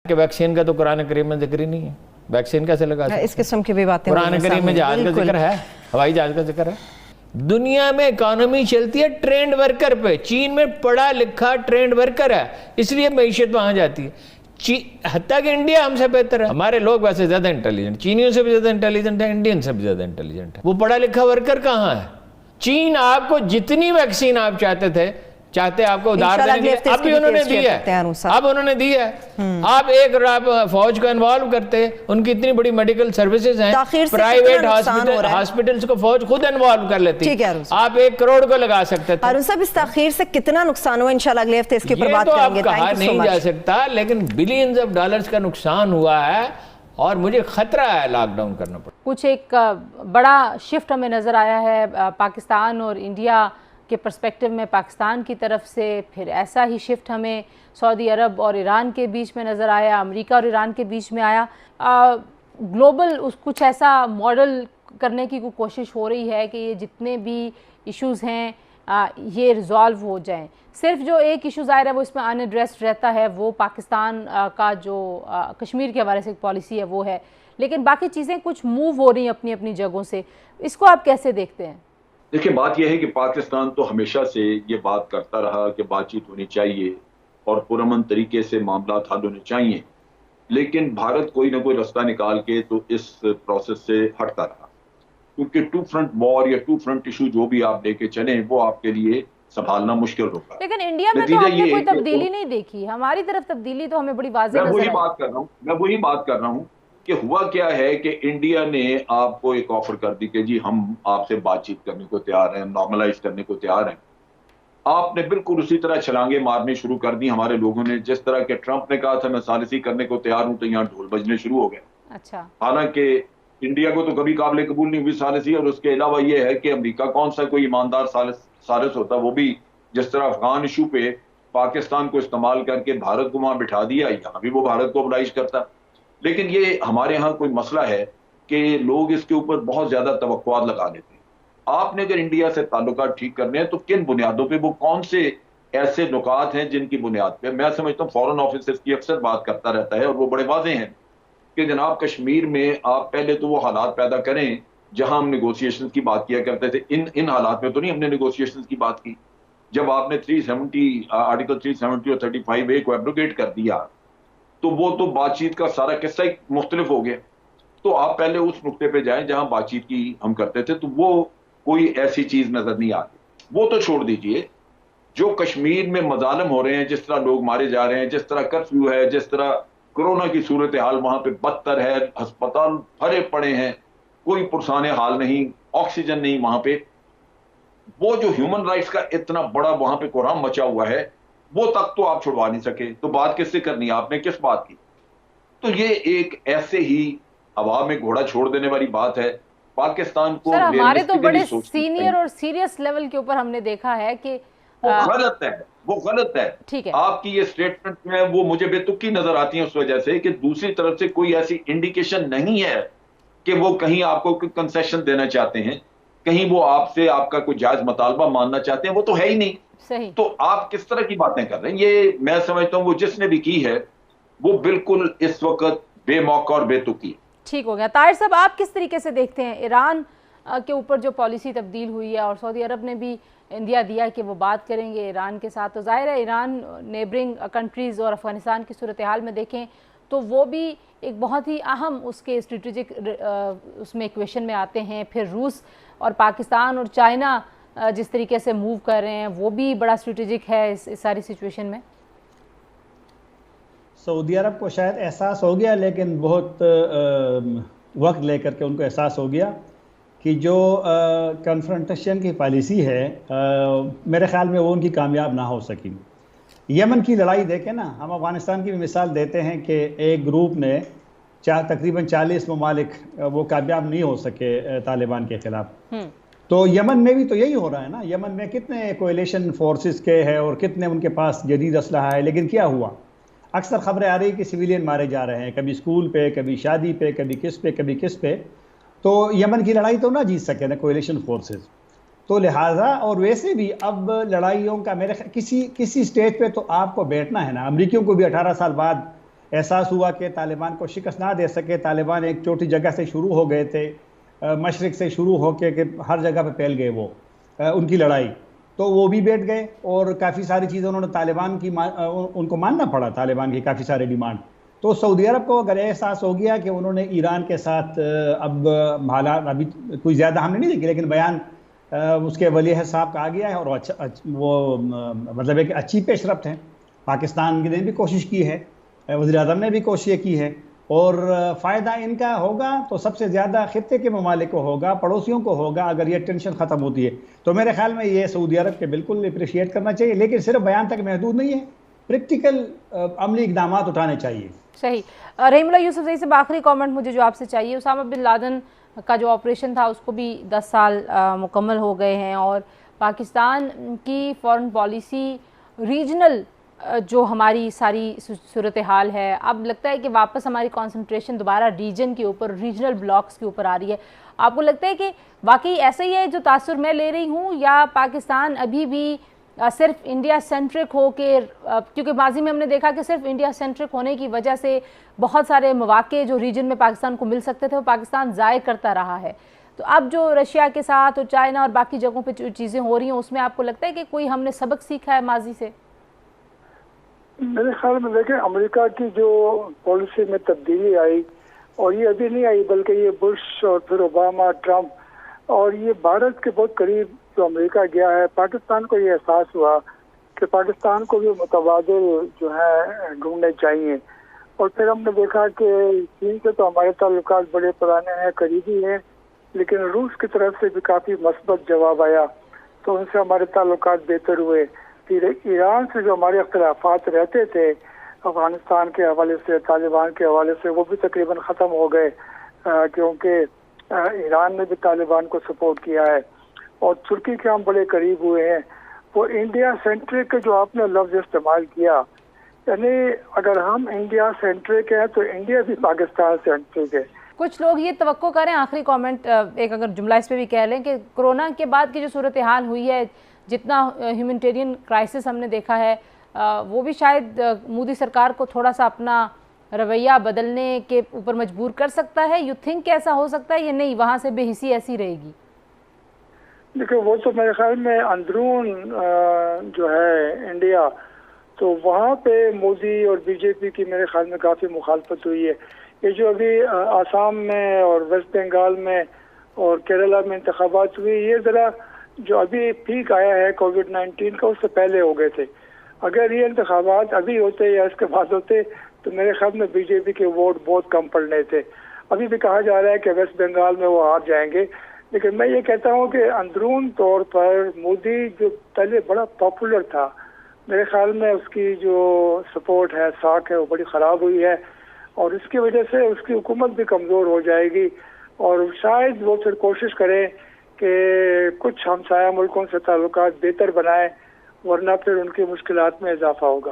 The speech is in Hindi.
कि वैक्सीन का तो कुरान करीम में जिक्र ही नहीं है, वैक्सीन कैसे लगा सकते? इस किस्म की भी बातें कुरान करीम में जहाज का जिक्र है, हवाई जहाज का जिक्र है। दुनिया में इकोनॉमी चलती है ट्रेंड वर्कर पे। चीन में पढ़ा लिखा ट्रेंड वर्कर है, इसलिए मैशियत वहां जाती है। हत्ता कि इंडिया हमसे बेहतर है। हमारे लोग वैसे ज्यादा इंटेलिजेंट, चीनियों से भी ज्यादा इंटेलिजेंट है, इंडियन से भी ज्यादा इंटेलिजेंट है। वो पढ़ा लिखा वर्कर कहाँ है? चीन आपको जितनी वैक्सीन आप चाहते आपको उधार देने के लिए, अब भी उन्होंने दी है, अब उन्होंने दी है। आप एक फौज को इन्वॉल्व करते, उनकी इतनी बड़ी मेडिकल सर्विसेज हैं, प्राइवेट हॉस्पिटल्स को फौज खुद इन्वॉल्व कर लेती है। आप 1 करोड़ को लगा सकते थे। अरुण साहब, इस ताखीर से कितना नुकसान हुआ इंशाल्लाह अगले हफ्ते इसके ऊपर बात करेंगे। कहा नहीं जा सकता, लेकिन बिलियंस ऑफ डॉलर्स का नुकसान हुआ है और मुझे खतरा है लॉकडाउन करना पड़ा। कुछ एक बड़ा शिफ्ट हमें नजर आया है पाकिस्तान और इंडिया के पर्सपेक्टिव में पाकिस्तान की तरफ से, फिर ऐसा ही शिफ्ट हमें सऊदी अरब और ईरान के बीच में नज़र आया, अमेरिका और ईरान के बीच में आया। ग्लोबल कुछ ऐसा मॉडल करने की कोशिश हो रही है कि ये जितने भी इश्यूज़ हैं ये रिज़ॉल्व हो जाएं। सिर्फ जो एक इशू ज़ाहिर है वो इसमें अनएड्रेस्ड रहता है, वो पाकिस्तान का जो कश्मीर के हवाले से एक पॉलिसी है वो है, लेकिन बाकी चीज़ें कुछ मूव हो रही हैं अपनी अपनी जगहों से। इसको आप कैसे देखते हैं? देखिए, बात यह है कि पाकिस्तान तो हमेशा से ये बात करता रहा कि बातचीत होनी चाहिए और पुरअमन तरीके से मामला हल होने चाहिए, लेकिन भारत कोई ना कोई रास्ता निकाल के तो इस प्रोसेस से हटता रहा, क्योंकि 2 फ्रंट वॉर या 2 फ्रंट इशू जो भी आप लेके चले वो आपके लिए संभालना मुश्किल होगा। लेकिन इंडिया में तो आपने कोई तब्दीली नहीं देखी, हमारी तरफ तब्दीली तो हमें बड़ी वाज़ेह नजर आई। मैं वही बात कर रहा हूँ कि हुआ क्या है कि इंडिया ने आपको एक ऑफर कर दी कि जी हम आपसे बातचीत करने को तैयार हैं, नॉर्मलाइज करने को तैयार हैं। आपने बिल्कुल उसी तरह छलांगे मारनी शुरू कर दी हमारे लोगों ने। जिस तरह के ट्रंप ने कहा था मैं सालिसी करने को तैयार हूं, तो यहाँ ढोल बजने शुरू हो गए। अच्छा, हालांकि इंडिया को तो कभी काबिल कबूल नहीं हुई सालिसी, और उसके अलावा यह है कि अमेरिका कौन सा कोई ईमानदार सालिस होता, वो भी जिस तरह अफगान इशू पे पाकिस्तान को इस्तेमाल करके भारत को वहां बिठा दिया, यहाँ भी वो भारत को ऑब्लाइज करता। लेकिन ये हमारे यहाँ कोई मसला है कि लोग इसके ऊपर बहुत ज्यादा तवक्कुआत लगा लेते हैं। आपने अगर इंडिया से ताल्लुकात ठीक करने हैं तो किन बुनियादों पे, वो कौन से ऐसे नुकात हैं जिनकी बुनियाद पे? मैं समझता हूँ फॉरेन ऑफिसर्स की अक्सर बात करता रहता है और वो बड़े वाजे हैं कि जनाब कश्मीर में आप पहले तो वो हालात पैदा करें जहां हम नेगोशिएशन की बात किया करते थे। इन हालात में तो नहीं हमने नेगोशिएशन की बात की। जब आपने 370 आर्टिकल 370 और 35A को एब्रोगेट कर दिया तो वो तो बातचीत का सारा किस्सा ही मुख्तलिफ हो गया। तो आप पहले उस नुक्ते पे जाएं जहां बातचीत की हम करते थे, तो वो कोई ऐसी चीज नजर नहीं आती। वो तो छोड़ दीजिए, जो कश्मीर में मजालम हो रहे हैं, जिस तरह लोग मारे जा रहे हैं, जिस तरह कर्फ्यू है, जिस तरह कोरोना की सूरत हाल वहां पे बदतर है, अस्पताल भरे पड़े हैं, कोई पुरसाने हाल नहीं, ऑक्सीजन नहीं वहां पे, वो जो ह्यूमन राइट्स का इतना बड़ा वहां पे कोहराम मचा हुआ है वो तक तो आप छुड़वा नहीं सके। तो बात किससे करनी, आपने किस बात की? तो ये एक ऐसे ही हवा में घोड़ा छोड़ देने वाली बात है। पाकिस्तान को सर, हमारे तो बड़े सीनियर और सीरियस लेवल के ऊपर हमने देखा है कि वो गलत है, वो गलत है। ठीक है, आपकी ये स्टेटमेंट में वो मुझे बेतुकी नजर आती है उस वजह से कि दूसरी तरफ से कोई ऐसी इंडिकेशन नहीं है कि वो कहीं आपको कोई कंसेशन देना चाहते हैं, कहीं वो आपसे आपका कोई जायज मुतालबा मानना चाहते हैं, वो तो है ही नहीं। सही। तो आप किस तरह की बातें कर रहे हैं? ये मैं समझता हूं वो जिसने भी की है वो बिल्कुल इस वक्त बेमौका और बेतुकी। ठीक हो गया। ताहिर साहब, आप किस तरीके से देखते हैं ईरान के ऊपर जो पॉलिसी तब्दील हुई है, और सऊदी अरब ने भी इंडिया दिया कि वो बात करेंगे ईरान के साथ, तो जाहिर है ईरान नेबरिंग कंट्रीज़ और अफगानिस्तान की सूरत हाल में देखें तो वो भी एक बहुत ही अहम उसके स्ट्रेटेजिक उसमें इक्वेशन में आते हैं। फिर रूस और पाकिस्तान और चाइना जिस तरीके से मूव कर रहे हैं वो भी बड़ा स्ट्रेटेजिक है इस सारी सिचुएशन में। सऊदी अरब को शायद एहसास हो गया, लेकिन बहुत वक्त लेकर के उनको एहसास हो गया कि जो कन्फ्रंटेशन की पॉलिसी है मेरे ख्याल में वो उनकी कामयाब ना हो सकी। यमन की लड़ाई देखें ना, हम अफ़गानिस्तान की भी मिसाल देते हैं कि एक ग्रुप ने तकरीबन 40 ममालिक वो कामयाब नहीं हो सके तालिबान के ख़िलाफ़। तो यमन में भी तो यही हो रहा है ना। यमन में कितने कोएलिशन फोर्सेस के हैं और कितने उनके पास जदीद असलहा है, लेकिन क्या हुआ? अक्सर खबरें आ रही कि सिविलियन मारे जा रहे हैं, कभी स्कूल पे, कभी शादी पे, कभी किस पे। तो यमन की लड़ाई तो ना जीत सके ना कोएलिशन फोर्सेस। तो लिहाजा और वैसे भी अब लड़ाइयों का मेरे किसी स्टेज पे तो आपको बैठना है ना। अमरीकियों को भी 18 साल बाद एहसास हुआ कि तालिबान को शिकस्त ना दे सके। तालिबान एक छोटी जगह से शुरू हो गए थे, मशरिक से शुरू होकर के हर जगह पे फैल गए वो उनकी लड़ाई, तो वो भी बैठ गए और काफ़ी सारी चीज़ें उन्होंने तालिबान की उनको मानना पड़ा, तालिबान की काफ़ी सारे डिमांड। तो सऊदी अरब को अगर एहसास हो गया कि उन्होंने ईरान के साथ अब हालात अभी कोई ज़्यादा हमने नहीं देखी, लेकिन बयान उसके वली साहब का आ गया है और वो मतलब एक अच्छी पेशरफ्त है। पाकिस्तान ने भी कोशिश की है, वज़ीर आज़म ने भी कोशिश की है, और फ़ायदा इनका होगा तो सबसे ज़्यादा खित्ते के ममालिक को होगा, पड़ोसियों को होगा अगर ये टेंशन ख़त्म होती है। तो मेरे ख्याल में ये सऊदी अरब के बिल्कुल अप्रिशिएट करना चाहिए, लेकिन सिर्फ बयान तक महदूद नहीं है, प्रैक्टिकल अमली इक़दाम उठाने चाहिए। सही। रहीमुल्लाह यूसुफ़ज़ई साहब, आखिरी कमेंट मुझे जो आपसे चाहिए, उसामा बिन लादेन का जो ऑपरेशन था उसको भी 10 साल मुकम्मल हो गए हैं, और पाकिस्तान की फ़ॉरेन पॉलिसी, रीजनल जो हमारी सारी सूरत हाल है, अब लगता है कि वापस हमारी कंसंट्रेशन दोबारा रीजन के ऊपर, रीजनल ब्लॉक्स के ऊपर आ रही है। आपको लगता है कि वाकई ऐसा ही है जो तासुर मैं ले रही हूँ, या पाकिस्तान अभी भी सिर्फ इंडिया सेंट्रिक हो के, क्योंकि माजी में हमने देखा कि सिर्फ इंडिया सेंट्रिक होने की वजह से बहुत सारे मौके जो रीजन में पाकिस्तान को मिल सकते थे वो पाकिस्तान ज़ाय करता रहा है। तो अब जो रशिया के साथ और चाइना और बाकी जगहों पे जो चीज़ें हो रही हैं, उसमें आपको लगता है कि कोई हमने सबक सीखा है माजी से? मेरे ख्याल में देखें, अमेरिका की जो पॉलिसी में तब्दीली आई, और ये अभी नहीं आई बल्कि ये बुश और फिर ओबामा, ट्रंप, और ये भारत के बहुत करीब जो अमेरिका गया है, पाकिस्तान को ये एहसास हुआ कि पाकिस्तान को भी मुतबादिल जो है ढूंढने चाहिए। और फिर हमने देखा कि चीन से तो हमारे ताल्लुकात बड़े पुराने हैं, करीबी हैं, लेकिन रूस की तरफ से भी काफ़ी मस्बत जवाब आया, तो उनसे हमारे ताल्लुकात बेहतर हुए। फिर ईरान से जो हमारे अख्तिलाफात रहते थे अफगानिस्तान के हवाले से, तालिबान के हवाले से, वो भी तकरीबन ख़त्म हो गए, क्योंकि ईरान ने भी तालिबान को सपोर्ट किया है। और तुर्की के हम बड़े करीब हुए हैं। वो इंडिया सेंट्रिक जो आपने लफ्ज़ इस्तेमाल किया, यानी अगर हम इंडिया सेंट्रिक हैं तो इंडिया भी पाकिस्तान सेंट्रिक है। कुछ लोग ये तवक्को करें, आखिरी कमेंट एक अगर जुमला इस पे भी कह लें, कि कोरोना के बाद की जो सूरत हाल हुई है, जितना ह्यूमैनिटेरियन क्राइसिस हमने देखा है, वो भी शायद मोदी सरकार को थोड़ा सा अपना रवैया बदलने के ऊपर मजबूर कर सकता है। यू थिंक कि ऐसा हो सकता है या नहीं, वहाँ से बेहिसी ऐसी रहेगी? देखो, वो तो मेरे ख्याल में अंदरून जो है इंडिया, तो वहाँ पे मोदी और बीजेपी की मेरे ख्याल में काफ़ी मुखालफत हुई है। ये जो अभी आसाम में और वेस्ट बंगाल में और केरला में इंतखाबात हुई, ये ज़रा जो अभी पीक आया है कोविड-19 का, उससे पहले हो गए थे। अगर ये इंतखाबात अभी होते या इसके बाद होते तो मेरे ख्याल में बीजेपी के वोट बहुत कम पड़ने थे। अभी भी कहा जा रहा है कि वेस्ट बंगाल में वो हार जाएंगे, लेकिन मैं ये कहता हूँ कि अंदरून तौर पर मोदी जो पहले बड़ा पॉपुलर था, मेरे ख्याल में उसकी जो सपोर्ट है, साख है, वो बड़ी ख़राब हुई है, और इसकी वजह से उसकी हुकूमत भी कमज़ोर हो जाएगी। और शायद वो फिर कोशिश करें कि कुछ हमसाया मुल्कों से ताल्लुकात बेहतर बनाएं, वरना फिर उनकी मुश्किलात में इजाफा होगा।